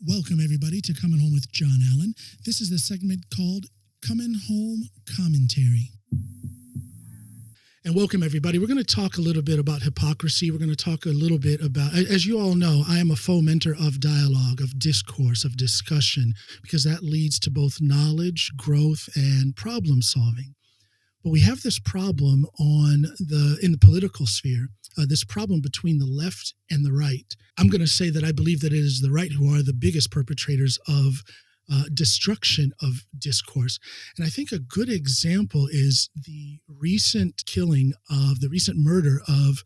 Welcome, everybody, to Coming Home with John Allen. This is the segment called Coming Home Commentary. And welcome, everybody. We're going to talk a little bit about hypocrisy. We're going to talk a little bit about, as you all know, I am a fomenter of dialogue, of discourse, of discussion, because that leads to both knowledge, growth, and problem solving. But we have this problem in the political sphere, this problem between the left and the right. I'm going to say that I believe that it is the right who are the biggest perpetrators of destruction of discourse. And I think a good example is the recent murder of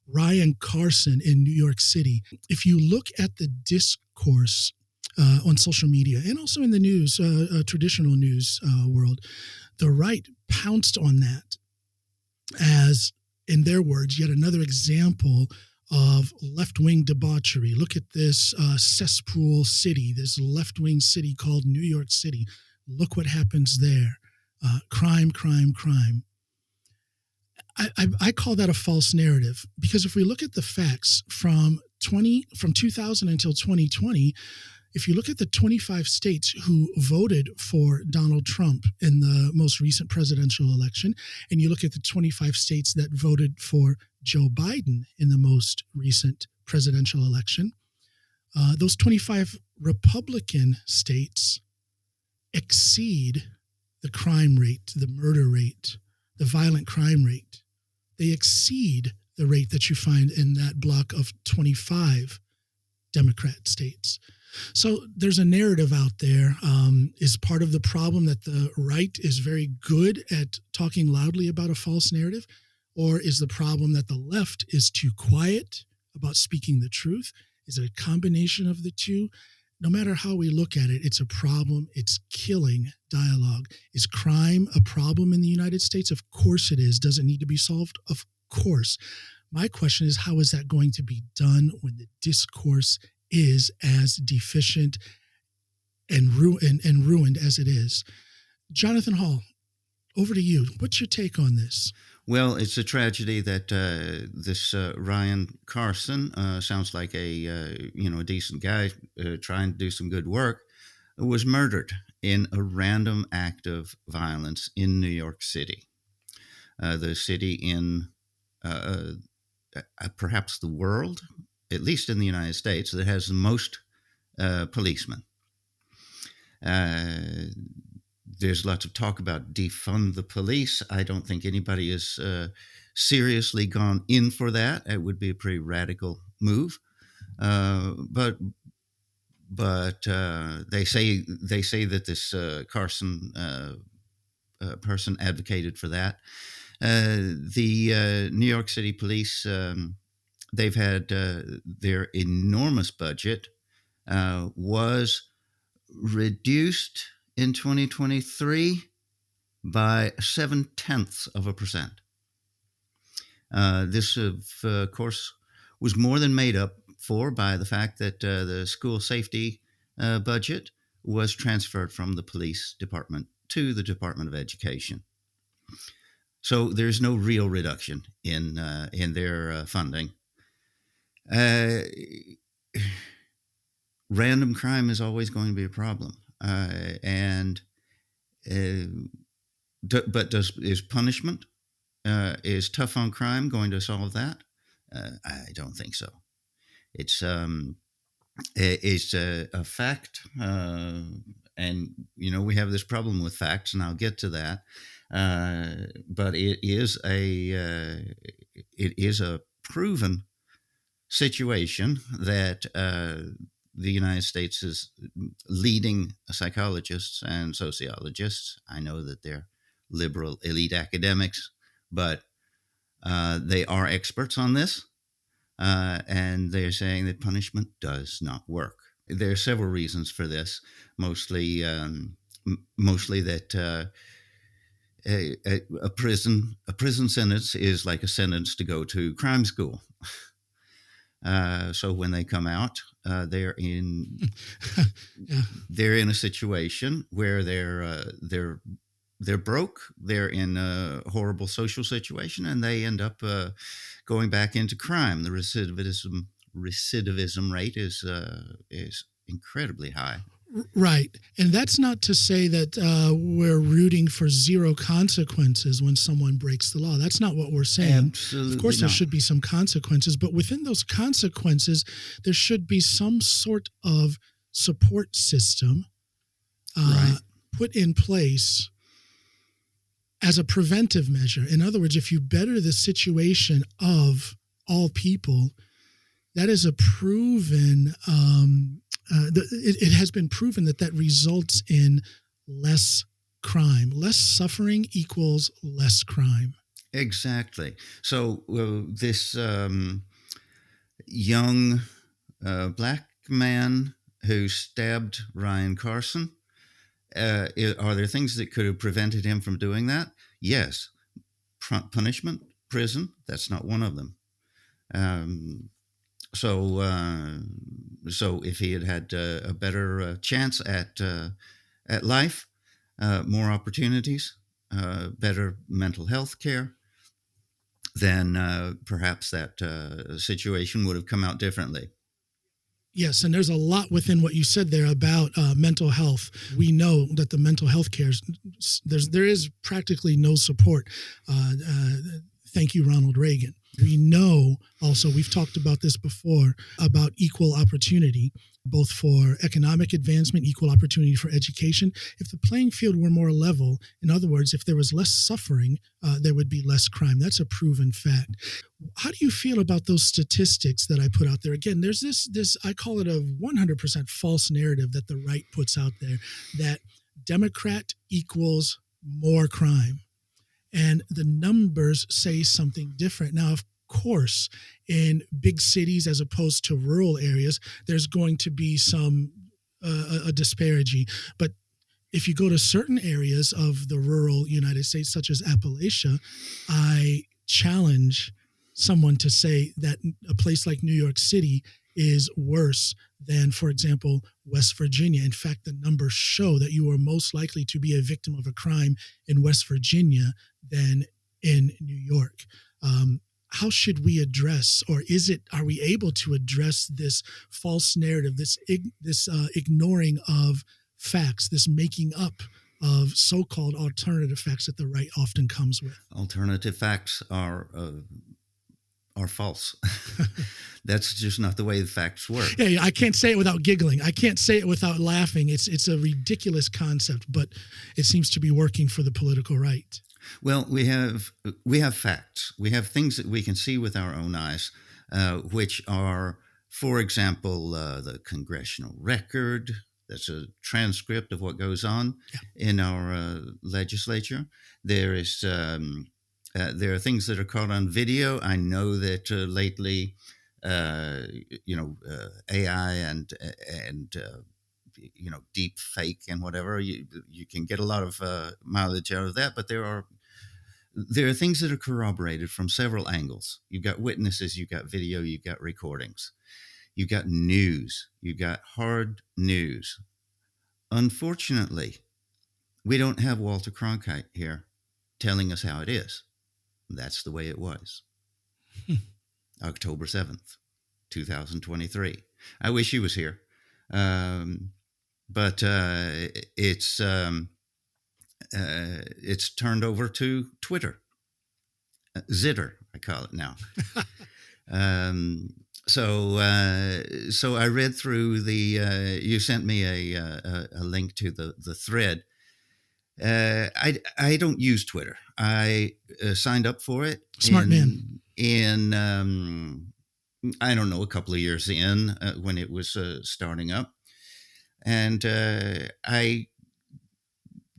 Ryan Carson in New York City. If you look at the discourse on social media and also in the news, traditional news world, the right pounced on that as, in their words, yet another example of left-wing debauchery. Look at this cesspool city, this left-wing city called New York City. Look what happens there. Crime, crime, crime. I call that a false narrative, because if we look at the facts from 2000 until 2020, if you look at the 25 states who voted for Donald Trump in the most recent presidential election, and you look at the 25 states that voted for Joe Biden in the most recent presidential election, those 25 Republican states exceed the crime rate, the murder rate, the violent crime rate. They exceed the rate that you find in that block of 25 Democrat states. So there's a narrative out there. Is part of the problem that the right is very good at talking loudly about a false narrative? Or is the problem that the left is too quiet about speaking the truth? Is it a combination of the two? No matter how we look at it, it's a problem. It's killing dialogue. Is crime a problem in the United States? Of course it is. Does it need to be solved? Of course. My question is, how is that going to be done when the discourse is as deficient and ruined as it is? Jonathan Hall, over to you. What's your take on this? Well, it's a tragedy that this Ryan Carson sounds like a decent guy trying to do some good work, was murdered in a random act of violence in New York City, the city in perhaps the world, at least in the United States, that has the most policemen. There's lots of talk about defund the police. I don't think anybody has seriously gone in for that. It would be a pretty radical move. But they say that this Carson person advocated for that. The New York City police, they've had their enormous budget was reduced in 2023 by 0.7%. This, of course, was more than made up for by the fact that the school safety budget was transferred from the police department to the Department of Education. So there's no real reduction in their funding. Random crime is always going to be a problem. Is punishment, is tough on crime going to solve that? I don't think so. It's a fact, and we have this problem with facts, and I'll get to that. But it is a proven situation that the United States is leading psychologists and sociologists. I know that they're liberal elite academics, but they are experts on this, and they're saying that punishment does not work. There are several reasons for this, mostly that a prison sentence is like a sentence to go to crime school. So when they come out, they're in a situation where they're broke, they're in a horrible social situation, and they end up going back into crime. The recidivism rate is incredibly high. Right. And that's not to say that we're rooting for zero consequences when someone breaks the law. That's not what we're saying. Absolutely Of course, there not. should be some consequences, but within those consequences, there should be some sort of support system Right. put in place as a preventive measure. In other words, if you better the situation of all people, that is a proven, it has been proven that results in less crime. Less suffering equals less crime. Exactly. So this young black man who stabbed Ryan Carson, are there things that could have prevented him from doing that? Yes. Punishment, prison, that's not one of them. So if he had a better chance at life, more opportunities, better mental health care, then perhaps that situation would have come out differently. Yes, and there's a lot within what you said there about mental health. We know that the mental health care, there is practically no support. Thank you, Ronald Reagan. We know also, we've talked about this before, about equal opportunity, both for economic advancement, equal opportunity for education. If the playing field were more level, in other words, if there was less suffering, there would be less crime. That's a proven fact. How do you feel about those statistics that I put out there? Again, there's this I call it a 100% false narrative that the right puts out there, that Democrat equals more crime. And the numbers say something different. Now, of course, in big cities as opposed to rural areas, there's going to be some a disparity. But if you go to certain areas of the rural United States, such as Appalachia, I challenge someone to say that a place like New York City is worse than, for example, West Virginia. In fact, the numbers show that you are most likely to be a victim of a crime in West Virginia than in New York. How should we address, or are we able to address this false narrative, this ignoring of facts, this making up of so-called alternative facts that the right often comes with? Alternative facts are false. That's just not the way the facts work. Yeah, I can't say it without giggling. I can't say it without laughing. It's a ridiculous concept, but it seems to be working for the political right. Well, we have facts. We have things that we can see with our own eyes, which are, for example, the congressional record. That's a transcript of what goes on in our legislature. There are things that are caught on video. I know that lately, AI and deep fake and whatever, you can get a lot of mileage out of that. But there are things that are corroborated from several angles. You've got witnesses, you've got video, you've got recordings, you've got news, you've got hard news. Unfortunately, we don't have Walter Cronkite here telling us how it is. That's the way it was. October 7th, 2023. I wish he was here. But it's turned over to Twitter. Zitter, I call it now. So I read through you sent me a link to the thread. I don't use Twitter. I signed up for it. Smart man. In I don't know, a couple of years in when it was starting up. And I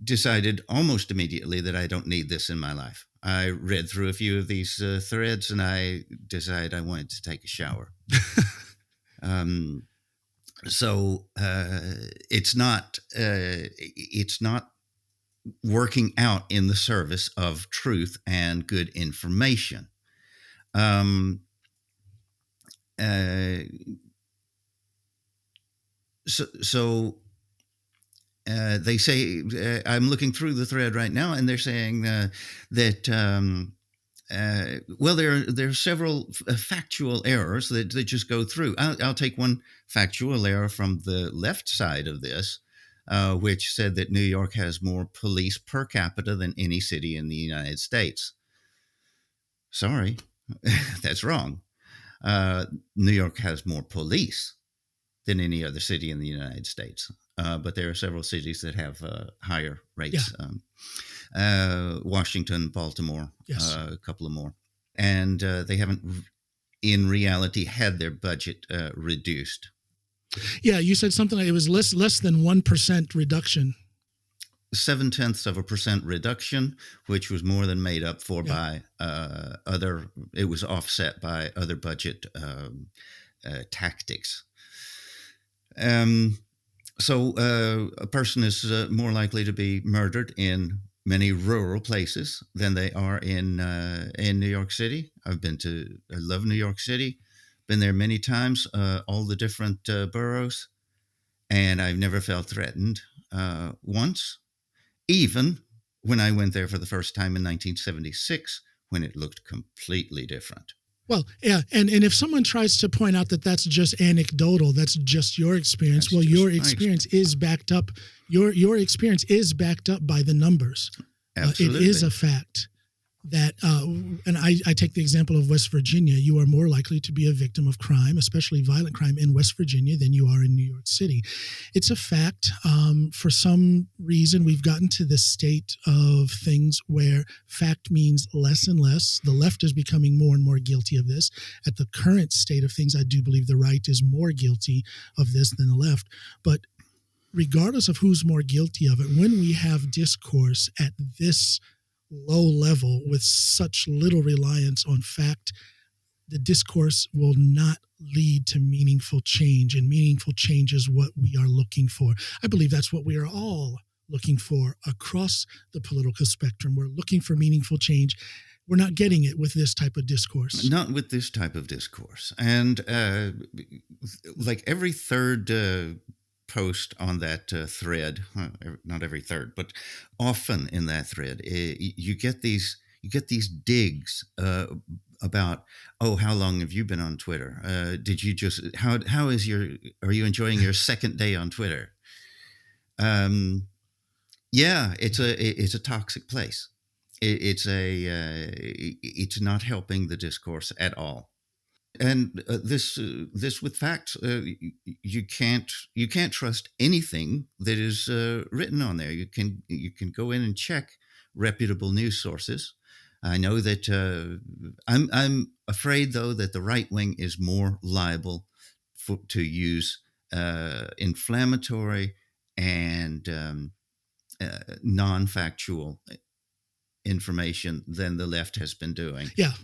decided almost immediately that I don't need this in my life. I read through a few of these threads and I decided I wanted to take a shower. So it's not working out in the service of truth and good information. So they say, I'm looking through the thread right now, and they're saying that Well, there are several factual errors that just go through. I'll take one factual error from the left side of this, which said that New York has more police per capita than any city in the United States. Sorry, that's wrong. New York has more police than any other city in the United States. But there are several cities that have higher rates. Washington, Baltimore, Yes. a couple of more. And they haven't, in reality, had their budget reduced. Yeah, you said something like it was less than 1% reduction. 0.7% reduction, which was more than made up for by it was offset by other budget tactics. So a person is more likely to be murdered in many rural places than they are in New York City. I love New York City, been there many times, all the different boroughs, and I've never felt threatened once. Even when I went there for the first time in 1976, when it looked completely different. Well, yeah, and if someone tries to point out that that's just anecdotal, that's just your experience. Well, your experience is backed up. Your experience is backed up by the numbers. Absolutely. It is a fact that, and I take the example of West Virginia. You are more likely to be a victim of crime, especially violent crime, in West Virginia than you are in New York City. It's a fact. For some reason, we've gotten to this state of things where fact means less and less. The left is becoming more and more guilty of this. At the current state of things, I do believe the right is more guilty of this than the left. But regardless of who's more guilty of it, when we have discourse at this low level with such little reliance on fact, the discourse will not lead to meaningful change, and meaningful change is what we are looking for. I believe that's what we are all looking for across the political spectrum. We're looking for meaningful change. We're not getting it with this type of discourse. Not with this type of discourse. And like every third post on that thread, not every third, but often in that thread, you get these digs about, oh, how long have you been on Twitter? Did you just are you enjoying your second day on Twitter? Yeah, it's a toxic place. It's not helping the discourse at all. And this with facts, you can't trust anything that is written on there. You can go in and check reputable news sources. I know that I'm afraid, though, that the right wing is more liable to use inflammatory and non-factual information than the left has been doing. Yeah.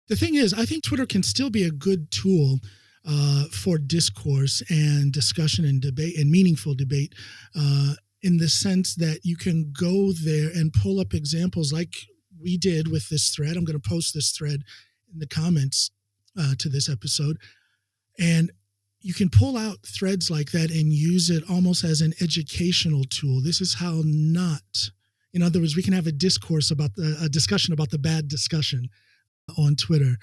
The thing is, I think Twitter can still be a good tool for discourse and discussion and debate and meaningful debate in the sense that you can go there and pull up examples like we did with this thread. I'm going to post this thread in the comments to this episode. And you can pull out threads like that and use it almost as an educational tool. This is how not, in other words, we can have a discourse about a discussion about the bad discussion on Twitter.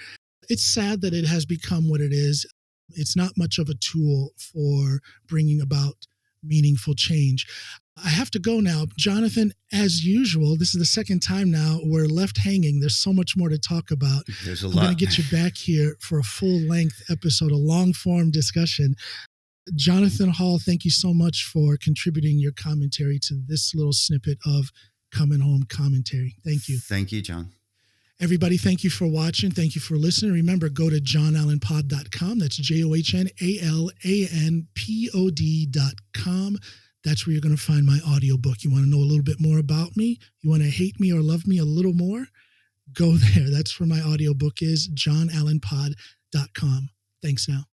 It's sad that it has become what it is. It's not much of a tool for bringing about meaningful change. I have to go now. Jonathan, as usual, this is the second time now we're left hanging. There's so much more to talk about. There's a lot. I'm going to get you back here for a full-length episode, a long-form discussion. Jonathan Hall, thank you so much for contributing your commentary to this little snippet of Coming Home Commentary. Thank you. Thank you, John. Everybody, thank you for watching. Thank you for listening. Remember, go to johnallenpod.com. That's JOHNALANPOD.com. That's where you're going to find my audiobook. You want to know a little bit more about me? You want to hate me or love me a little more? Go there. That's where my audiobook is, johnallenpod.com. Thanks now.